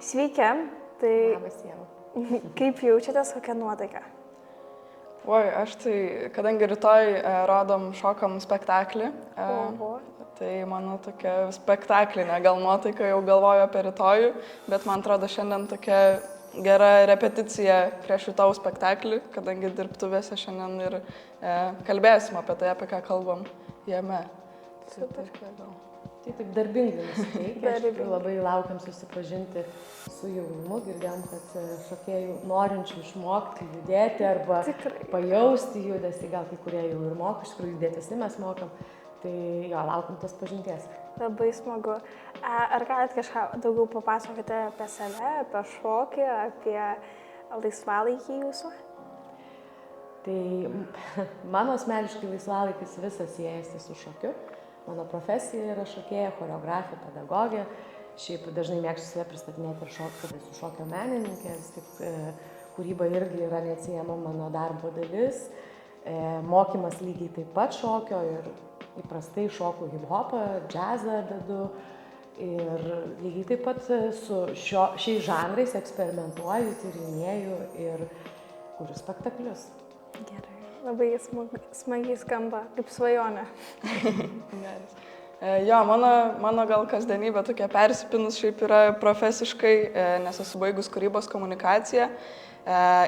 Sveiki, tai Labas, Ieva. kaip jaučiatės, kokia nuotaika? Oi, aš tai, kadangi rytoj rodom šokam spektaklį, Oho. tai mano tokia spektaklinė gal nuotaika, jau galvoju apie rytojų, bet man atrodo šiandien tokia gera repeticija prieš rytojų spektaklį, kadangi dirbtuvėse šiandien ir kalbėsim apie tai, apie ką kalbam jame. Super. Tai taip darbingai nusiteikę, iš tikrųjų labai laukiam susipažinti su jaunimu, girdėjom, kad šokėjų norinčių išmokti judėti arba Tikrai. pajausti judesį, gal kai kurie jau ir moka, iš tikrųjų judėti visi mes mokam, tai jo, laukiam tos pažinties. Labai smagu. Ar galite kažką daugiau papasakoti apie save, apie šokį, apie laisvalaikį jūsų? Tai mano asmeniškai laisvalaikis visas siejasi su šokiu. Mano profesija yra šokėja, choreografė, pedagogė. Šiaip dažnai mėgstu save pristatinėti ir kad esu šokio menininkė, vis tik kūryba irgi yra neatsiejama mano darbo dalis. Mokymas lygiai taip pat šokio ir įprastai šoku hip-hopą, džiazą dedu. Ir lygiai taip pat su šiais žanrais eksperimentuoju, tyrinėju ir kuriu spektaklius. Gerai. Labai smagiai skamba, kaip svajonė. Jo, mano gal kasdienybė tokia persipinus šiaip yra profesiškai, nes esu baigus kūrybos komunikaciją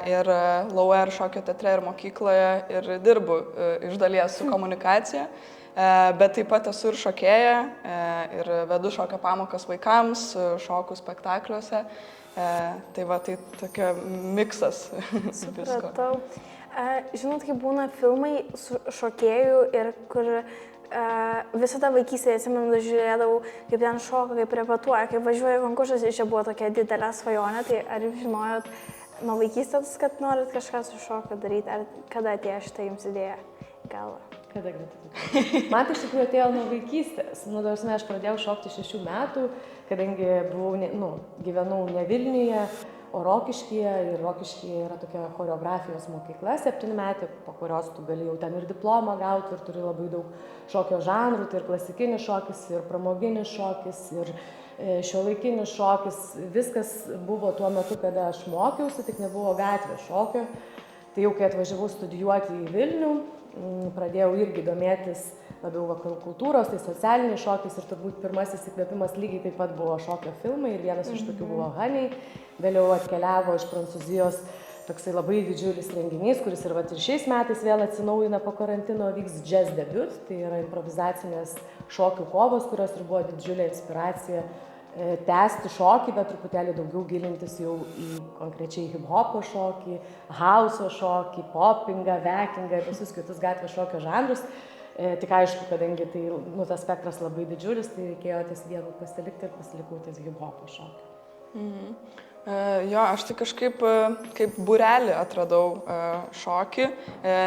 ir LAUR šokio teatre ir mokykloje ir dirbu iš dalies su komunikacija, bet taip pat esu ir šokėja ir vedu šokio pamokas vaikams, šoku spektakliuose, tai va, tai tokia miksas visko. Supratau. Žinot, kaip būna filmai su šokėjų ir kur visada vaikystėje, atsimenu, žiūrėdavau, kaip ten šoka, kaip repetuoja, kaip važiuoja konkursas, ir čia buvo tokia didelė svajonė, tai ar jūs žinojot nuo vaikystės, kad norit kažką su šokiu daryti, ar kada atėjo šitą jums idėją į galvą? Kada galėtų? Man tai iš tikrųjų atėjo nuo vaikystės. Aš pradėjau šokti 6 metų, kadangi gyvenau ne Vilniuje, o Rokiškyje. Ir Rokiškyje yra tokia choreografijos mokykla 7-metė, po kurios tu gali jau ten ir diplomą gauti ir turi labai daug šokio žanrų. Tai ir klasikinis šokis, ir pramoginis šokis, ir šiuolaikinis šokis. Viskas buvo tuo metu, kada aš mokiausi, tik nebuvo gatvės šokio. Tai jau kai atvažiavau studijuoti į Vilnių, pradėjau irgi domėtis labiau vakarų kultūros, tai socialiniai šokis ir turbūt pirmasis įkvėpimas lygiai taip pat buvo šokio filmai ir vienas iš tokių buvo Honey. Vėliau atkeliavo iš Prancūzijos toksai labai didžiulis renginys, kuris ir šiais metais vėl atsinaujina po karantino, vyks Jazz Debut, tai yra improvizacinės šokių kovos, kurios ir buvo didžiulė inspiracija tęsti šokį, bet truputėlį daugiau gilintis jau į konkrečiai hip-hopo šokį, hauso šokį, popingą, vekingą ir visus kitus gatvės šokio žanrus. Tik aišku, kadangi tai, tas spektras labai didžiulis, tai reikėjo ties vienu pasilikti ir pasilikau ties hip-hopo šokį. Jo, aš tai kažkaip kaip būrelį atradau šokį,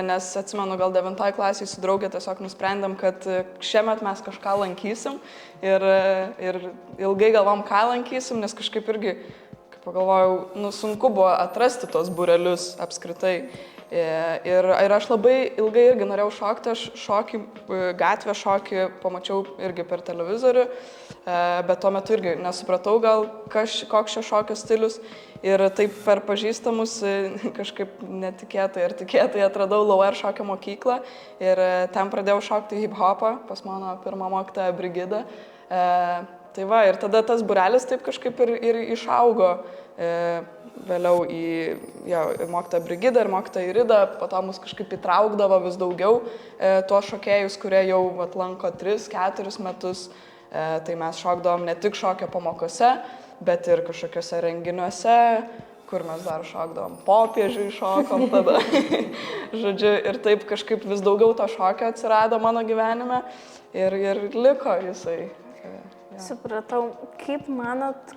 nes atsimenu, gal 9 klasėje su draugė tiesiog nusprendėm, kad šiemet mes kažką lankysim ir ilgai galvom, ką lankysim, nes kažkaip irgi, kaip pagalvojau, sunku buvo atrasti tos būrelius apskritai. Ir aš labai ilgai irgi norėjau šokti, aš šokį, gatvę šokį pamačiau irgi per televizorių, bet tuo metu irgi nesupratau gal, koks čia šokio stilius. Ir taip per pažįstamus kažkaip netikėtai ar tikėtai atradau LAUR šokio mokyklą ir ten pradėjau šokti hip-hopą pas mano pirmą mokytoją Brigidą. Tai va, ir tada tas būrelis taip kažkaip ir išaugo vėliau į mokytoją Brigidą ir mokytoją Iridą, po to mus kažkaip įtraukdavo vis daugiau tuos šokėjus, kurie jau lanko 3-4 metus. Tai mes šokdavom ne tik šokio pamokose, bet ir kažkokiuose renginiuose, kur mes dar šokdavom popiežiui šokom tada. Žodžiu, ir taip kažkaip vis daugiau to šokio atsirado mano gyvenime ir liko jisai. Supratau, kaip manot,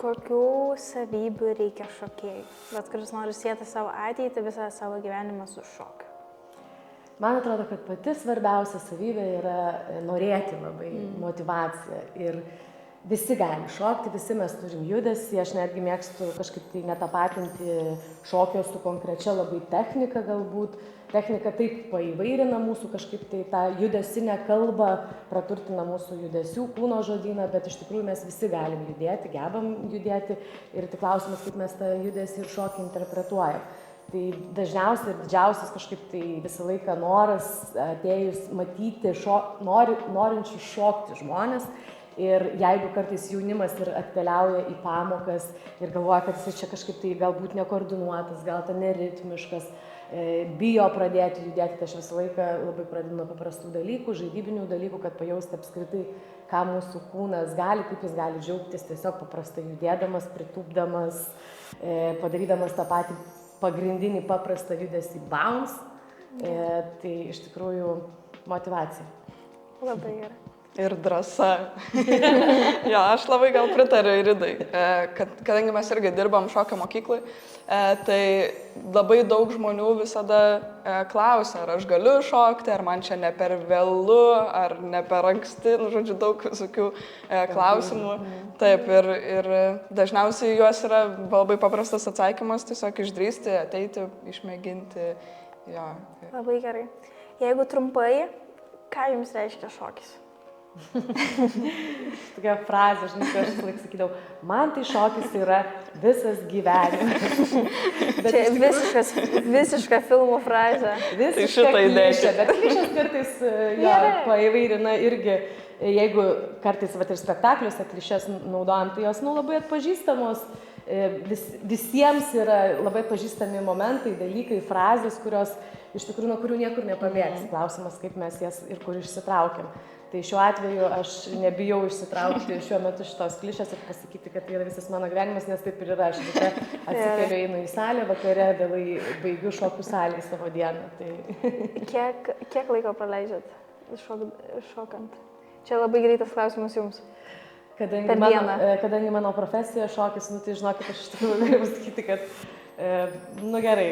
kokių savybių reikia šokėjui? Bet kuris nori sieti savo ateitį, visą savo gyvenimą su šokiu. Man atrodo, kad pati svarbiausia savybė yra norėti labai, motyvacija. Ir visi gali šokti, visi mes turim judesį, aš netgi mėgstu kažkaip tai netapatinti šokio su konkrečia labai technika galbūt. Technika taip paįvairina mūsų kažkaip tai tą judesinę kalbą, praturtina mūsų judesių kūno žodyną, bet iš tikrųjų mes visi galim judėti, gebam judėti ir tik klausimas, kaip mes tą judesį ir šokį interpretuojam. Tai dažniausiai ir didžiausias kažkaip tai visą laiką noras atėjus matyti norinčių šokti žmonės. Ir jeigu kartais jaunimas ir atkeliauja į pamokas ir galvoja, kad jis čia kažkaip tai galbūt nekoordinuotas, gal ten neritmiškas, bijo pradėti judėti, tai aš visą laiką labai pradedu nuo paprastų dalykų, žaidybinių dalykų, kad pajausti apskritai, ką mūsų kūnas gali, kaip jis gali džiaugtis tiesiog paprastai judėdamas, pritūpdamas, padarydamas tą patį pagrindinį paprastą judesį bounce. Tai iš tikrųjų motyvacija. Labai gerai. Ir drąsa. Jo, aš labai gal pritariu Ridai, kadangi mes irgi dirbam šokio mokyklai, tai labai daug žmonių visada klausia, ar aš galiu šokti, ar man čia ne per vėlu, ar ne per anksti, nu, žodžiu, daug visokių klausimų. Taip, ir dažniausiai juos yra labai paprastas atsakymas, tiesiog išdrįsti, ateiti, išmėginti. Jo. Labai gerai. Jeigu trumpai, ką jums reiškia šokis? Tokia frazė, žinai, kai aš visą laiką sakydavau, man tai šokis yra visas gyvenimas. Čia visiška filmų frazė. Visiška klišė, bet klišės kartais paįvairina irgi, jeigu kartais ir spektakliuose klišės naudojam, tai jos labai atpažįstamos. Visiems yra labai pažįstami momentai, dalykai, frazės, kurios iš tikrųjų nuo kurių niekur nepabėgs. Klausimas, kaip mes jas ir kur išsitraukiam. Tai šiuo atveju aš nebijau išsitraukti šiuo metu šitos klišės ir pasakyti, kad tai yra visas mano gyvenimas, nes taip ir yra. Aš atsikeliu, einu į salę, vakare vėlai baigiu šokių salėje savo dieną. Tai... Kiek laiko praleidžiat šokant? Čia labai greitas klausimas jums. Kadangi mano profesija šokis, nu tai žinokit, aš iš tikrųjų galiu pasakyti, kad, nu gerai,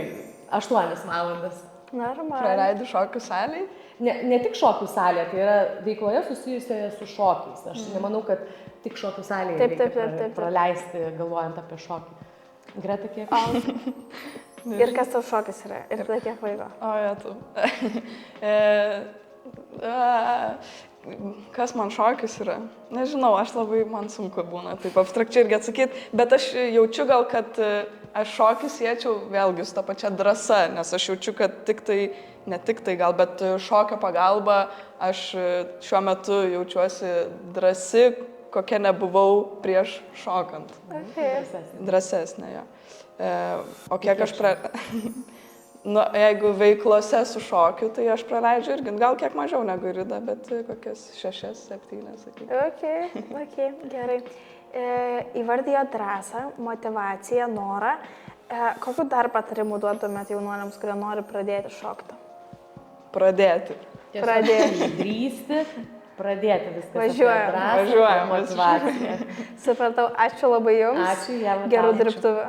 8 valandas. Normaliai. Praleidi šokių salėje? Ne tik šokių salėje, tai yra veikloje susijusioje su šokiais. Aš nemanau, kad tik šokių salėje reikia praleisti galvojant apie šokį. Greta, kiek? Ir kas tau šokis yra? Ir tada kiek laiko? O, ja, tu. Kas man šokis yra? Nežinau, man sunku būna taip abstrakčiai irgi atsakyti, bet aš jaučiu gal, kad aš šokį siečiau vėlgi su ta pačia drąsa, nes aš jaučiu, kad ne tik tai gal, bet šokio pagalba aš šiuo metu jaučiuosi drąsi, kokia nebuvau prieš šokant. Okay. Drąsesnė, jo. O kiek aš Nu, jeigu veiklose su šokiu, tai aš praleidžiu irgi, gal kiek mažiau negu Rida, bet kokias 6-7, sakykime. Ok, gerai. Įvardijo drąsą, motivaciją, norą. Kokiu dar patarimų duotumėt jaunuoliams, kurie nori pradėti šokti? Pradėti. Drįsti, pradėti viskas. Važiuojam. Motivacija. Supratau, ačiū labai jums. Ačiū, Ieva. Gerų dirbtuvių.